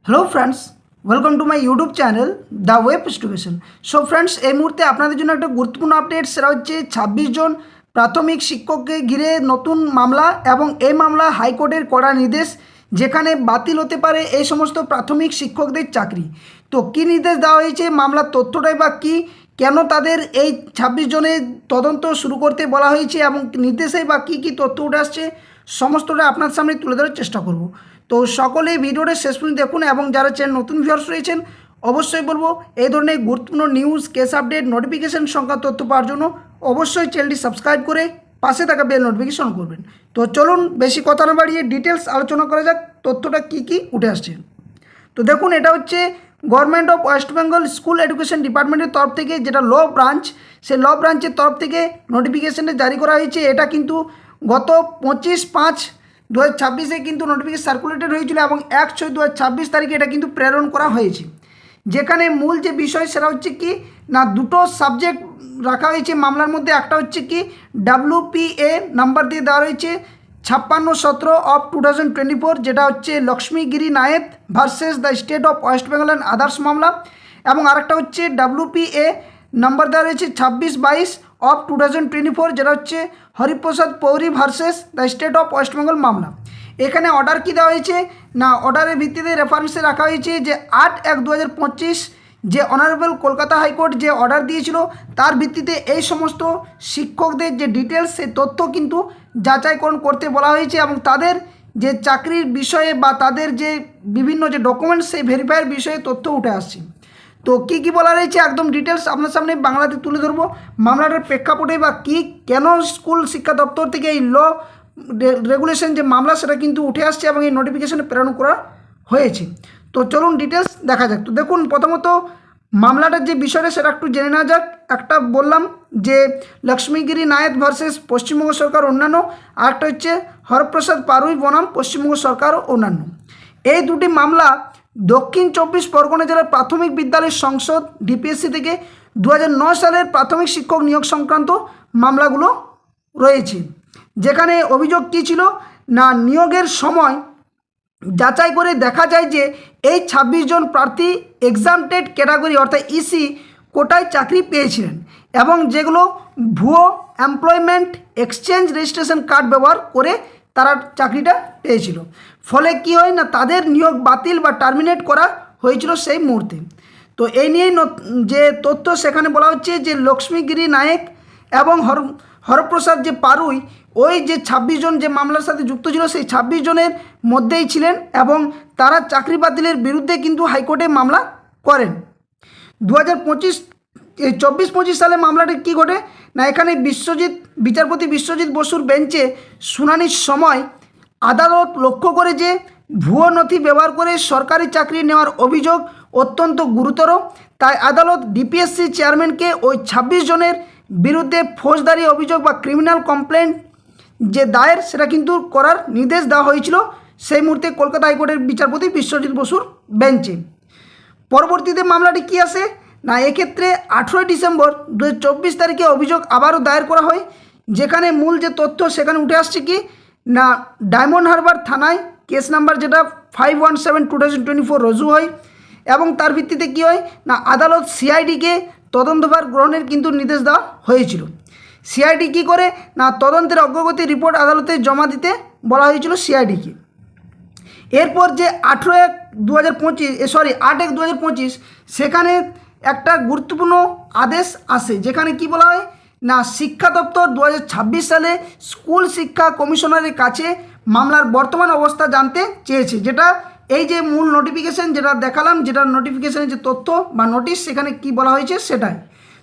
Hello friends, welcome to my YouTube channel the web education. So friends, এই মুহূর্তে আপনাদের জন্য একটা গুরুত্বপূর্ণ আপডেট, সেটা হচ্ছে 26 জন প্রাথমিক শিক্ষককে ঘিরে নতুন মামলা এবং এই মামলা হাইকোর্টের কড়া নির্দেশ, যেখানে বাতিল হতে পারে এই সমস্ত প্রাথমিক শিক্ষকদের চাকরি। তো কী নির্দেশ দেওয়া হয়েছে, মামলার তথ্যটাই বা কী, কেন তাদের এই 26 জনের তদন্ত শুরু করতে বলা হয়েছে এবং নির্দেশে বা কী কী তথ্য উঠে আসছে, সমস্তটা আপনার সামনে তুলে ধরার চেষ্টা করব। তো সকলে ভিডিওটা শেষ পর্যন্ত দেখুন এবং যারা চ্যানেল নতুন ভিউয়ার্স রয়েছেন, অবশ্যই বলবো এই ধরনের গুরুত্বপূর্ণ নিউজ, কেস আপডেট, নোটিফিকেশন সংক্রান্ত তথ্য পাওয়ার জন্য অবশ্যই চ্যানেলটি সাবস্ক্রাইব করে পাশে থাকা বেল নোটিফিকেশন করবেন। তো চলুন বেশি কথা না বাড়িয়ে ডিটেলস আলোচনা করা যাক, তথ্যটা কী কী উঠে আসছে। তো দেখুন, এটা হচ্ছে government of West Bengal school education ডিপার্টমেন্টের তরফ থেকে, যেটা ল ব্রাঞ্চ, সেই ল ব্রাঞ্চের তরফ থেকে নোটিফিকেশনটা জারি করা হয়েছে। এটা কিন্তু গত 25/5/2026 কিন্তু নোটিফিকেশন সার্কুলেটেড হয়েছিল এবং 1/6/2026 তারিখে এটা কিন্তু প্রেরণ করা হয়েছে। যেখানে মূল যে বিষয় সেটা হচ্ছে কি না, দুটো সাবজেক্ট রাখা হয়েছে মামলার মধ্যে। একটা হচ্ছে কি WPA নাম্বার দিয়ে দেওয়া রয়েছে 5617 অফ 2024, যেটা হচ্ছে লক্ষ্মীগিরি নায়েত versus the state of West Bengal and others মামলা। এবং আরেকটা হচ্ছে WPA নাম্বার দেওয়া রয়েছে 2622 অফ 2024, যেটা হচ্ছে Hariprasad Pauri versus the state of West Bengal মামলা। এখানে অর্ডার কী দেওয়া হয়েছে না, অর্ডারের ভিত্তিতে রেফারেন্সে রাখা হয়েছে যে 8/1/2025 যে অনারেবল কলকাতা হাইকোর্ট যে অর্ডার দিয়েছিল, তার ভিত্তিতে এই সমস্ত শিক্ষকদের যে ডিটেলস, সেই তথ্য কিন্তু যাচাইকরণ করতে বলা হয়েছে এবং তাদের যে চাকরির বিষয়ে বা তাদের যে বিভিন্ন যে ডকুমেন্টস, সেই ভেরিফাইয়ের বিষয়ে তথ্য উঠে আসছে। তো কী কী বলা রয়েছে একদম ডিটেলস আপনার সামনে বাংলাতে তুলে ধরবো। মামলাটার প্রেক্ষাপটে বা কী, কেন স্কুল শিক্ষা দপ্তর থেকে এই ল রেগুলেশন যে মামলা সেটা কিন্তু উঠে আসছে এবং এই নোটিফিকেশনে প্রেরণ করা হয়েছে। তো চলুন ডিটেলস দেখা যাক। তো দেখুন, প্রথমত মামলাটার যে বিষয়টা সেটা একটু জেনে নেওয়া যাক। একটা বললাম যে লক্ষ্মীগিরি নায়েত ভার্সেস পশ্চিমবঙ্গ সরকার অন্যান্য, আর একটা হচ্ছে হরপ্রসাদ পারুই বনাম পশ্চিমবঙ্গ সরকার ও অন্যান্য। এই দুটি মামলা দক্ষিণ 24 পরগনা জেলার প্রাথমিক বিদ্যালয় সংসদ ডিপিএসসি থেকে 2009 সালের প্রাথমিক শিক্ষক নিয়োগ সংক্রান্ত মামলাগুলো রয়েছে। যেখানে অভিযোগ কী ছিল না, নিয়োগের সময় যাচাই করে দেখা যায় যে এই 26 জন প্রার্থী এক্সামটেড ক্যাটাগরি অর্থাৎ ইসি কোটায় চাকরি পেয়েছিলেন এবং যেগুলো ভুয়ো এমপ্লয়মেন্ট এক্সচেঞ্জ রেজিস্ট্রেশন কার্ড ব্যবহার করে তারা চাকরিটা পেয়েছিল। ফলে কি হয় না, তাদের নিয়োগ বাতিল বা টার্মিনেট করা হয়েছিল সেই মুহূর্তে। তো এই নিয়েই যে তথ্য সেখানে বলা হচ্ছে যে লক্ষ্মীগিরি নায়েক এবং হরপ্রসাদ যে পারুই, ওই যে 26 জন যে মামলার সাথে যুক্ত ছিল, সেই 26 জনের মধ্যেই ছিলেন এবং তারা চাকরি বাতিলের বিরুদ্ধে কিন্তু হাইকোর্টে মামলা করেন। 2024-25 সালে মামলাটি কী ঘটে না, এখানে বিচারপতি বিশ্বজিৎ বসুর বেঞ্চে শুনানির সময় আদালত লক্ষ্য করে যে ভুয়ো নথি ব্যবহার করে সরকারি চাকরি নেওয়ার অভিযোগ অত্যন্ত গুরুতর, তাই আদালত ডিপিএসসি চেয়ারম্যানকে ওই 26 জনের বিরুদ্ধে ফৌজদারি অভিযোগ বা ক্রিমিনাল কমপ্লেন্ট যে দায়ের, সেটা কিন্তু করার নির্দেশ দেওয়া হয়েছিল সেই মুহূর্তে কলকাতা হাইকোর্টের বিচারপতি বিশ্বজিৎ বসুর বেঞ্চে। পরবর্তীতে মামলাটি কী আসে না, এক্ষেত্রে 18 ডিসেম্বর 2024 তারিখে অভিযোগ আবারও দায়ের করা হয়। যেখানে মূল যে তথ্য সেখানে উঠে আসছে কি না, ডায়মন্ড হারবার থানায় কেস নাম্বার যেটা 517/2024 রুজু হয় এবং তার ভিত্তিতে কী হয় না, আদালত সিআইডিকে তদন্তভার গ্রহণের কিন্তু নির্দেশ দেওয়া হয়েছিল। সিআইডি কী করে না, তদন্তের অগ্রগতি রিপোর্ট আদালতে জমা দিতে বলা হয়েছিল সিআইডিকে। এরপর যে 8/1/2025 সেখানে একটা গুরুত্বপূর্ণ আদেশ আসে, যেখানে কি বলা হয় না, শিক্ষা দপ্তর 2026 সালে স্কুল শিক্ষা কমিশনারের কাছে মামলার বর্তমান অবস্থা জানতে চেয়েছে। যেটা এই যে মূল নোটিফিকেশন যেটা দেখালাম, যেটা নোটিফিকেশনের যে তথ্য বা নোটিশ, সেখানে কি বলা হয়েছে সেটাই।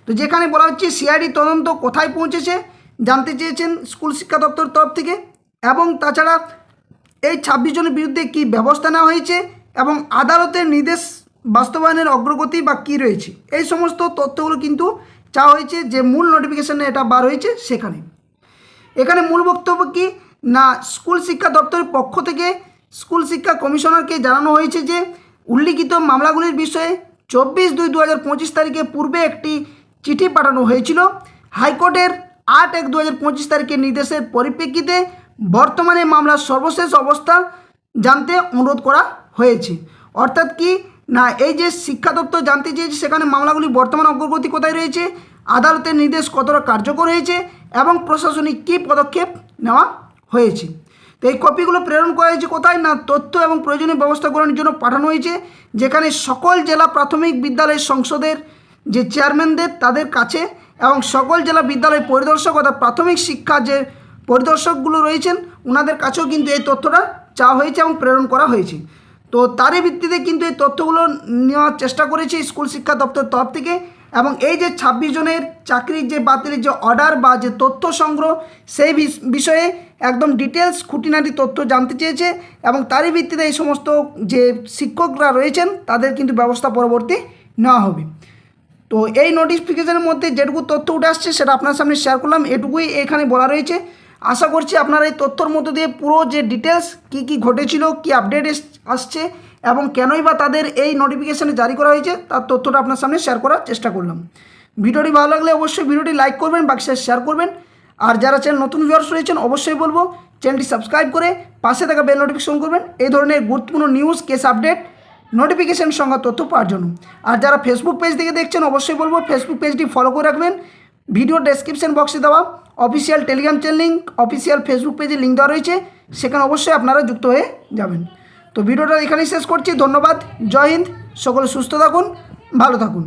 তো যেখানে বলা হচ্ছে সিআইডি তদন্ত কোথায় পৌঁছেছে জানতে চেয়েছেন স্কুল শিক্ষা দপ্তর তরফ থেকে, এবং তাছাড়া এই 26 জনের বিরুদ্ধে কি ব্যবস্থা নেওয়া হয়েছে এবং আদালতের নির্দেশ বাস্তবায়নের অগ্রগতি বা কী রয়েছে, এই সমস্ত তথ্যগুলো কিন্তু চাওয়া হয়েছে যে মূল নোটিফিকেশনে এটা বার হয়েছে সেখানে। এখানে মূল বক্তব্য কি না, স্কুল শিক্ষা দপ্তরের পক্ষ থেকে স্কুল শিক্ষা কমিশনারকে জানানো হয়েছে যে উল্লিখিত মামলাগুলির বিষয়ে 24/2/2025 তারিখে পূর্বে একটি চিঠি পাঠানো হয়েছিল। হাইকোর্টের 8/1/2025 তারিখের নির্দেশের পরিপ্রেক্ষিতে বর্তমানে মামলার সর্বশেষ অবস্থা জানতে অনুরোধ করা হয়েছে। অর্থাৎ কি না, এই যে শিক্ষা দপ্তর জানতে চেয়েছে সেখানে মামলাগুলি বর্তমান অগ্রগতি কোথায় রয়েছে, আদালতের নির্দেশ কতটা কার্যকর হয়েছে এবং প্রশাসনিক কী পদক্ষেপ নেওয়া হয়েছে। তো এই কপিগুলো প্রেরণ করা হয়েছে কোথায় না, তথ্য এবং প্রয়োজনীয় ব্যবস্থা গ্রহণের জন্য পাঠানো হয়েছে, যেখানে সকল জেলা প্রাথমিক বিদ্যালয় সংসদের যে চেয়ারম্যানদের তাদের কাছে এবং সকল জেলা বিদ্যালয় পরিদর্শক অর্থাৎ প্রাথমিক শিক্ষা যে পরিদর্শকগুলো রয়েছেন ওনাদের কাছেও কিন্তু এই তথ্যটা চাওয়া হয়েছে এবং প্রেরণ করা হয়েছে। তো তারই ভিত্তিতে কিন্তু এই তথ্যগুলো নেওয়ার চেষ্টা করেছে স্কুল শিক্ষা দপ্তর তরফ থেকে। এবং এই যে 26 জনের চাকরির যে বাতিলের যে অর্ডার বা যে তথ্য সংগ্রহ সেই বিষয়ে একদম ডিটেলস খুঁটিনাটি তথ্য জানতে চেয়েছে এবং তারই ভিত্তিতে এই সমস্ত যে শিক্ষকরা রয়েছেন তাদের কিন্তু ব্যবস্থা পরবর্তী নেওয়া হবে। তো এই নোটিফিকেশনের মধ্যে যেটুকু তথ্য উঠে আসছে সেটা আপনার সামনে শেয়ার করলাম, এটুকুই এখানে বলা রয়েছে। আশা করছি আপনারা এই তথ্যর মধ্য দিয়ে পুরো যে ডিটেলস কী ঘটেছিল, কী আপডেট আসছে এবং কেনই বা তাদের এই নোটিফিকেশানে জারি করা হয়েছে তার তথ্যটা আপনার সামনে শেয়ার করার চেষ্টা করলাম। ভিডিওটি ভালো লাগলে অবশ্যই ভিডিওটি লাইক করবেন, বাকি শেয়ার করবেন। আর যারা চ্যানেল নতুন ভিউয়ার্স রয়েছেন অবশ্যই বলবো চ্যানেলটি সাবস্ক্রাইব করে পাশে থাকা বেল নোটিফিকেশন করবেন এই ধরনের গুরুত্বপূর্ণ নিউজ, কেস আপডেট, নোটিফিকেশন সংক্রান্ত তথ্য পাওয়ার জন্য। আর যারা ফেসবুক পেজ থেকে দেখছেন অবশ্যই বলবো ফেসবুক পেজটি ফলো করে রাখবেন। ভিডিও ডেসক্রিপশন বক্সে দেওয়া official Telegram channel link, official Facebook পেজে লিঙ্ক দেওয়া রয়েছে, সেখানে অবশ্যই আপনারা যুক্ত হয়ে যাবেন। তো ভিডিওটা এখানেই শেষ করছি। ধন্যবাদ। জয় হিন্দ। সকলে সুস্থ থাকুন, ভালো থাকুন।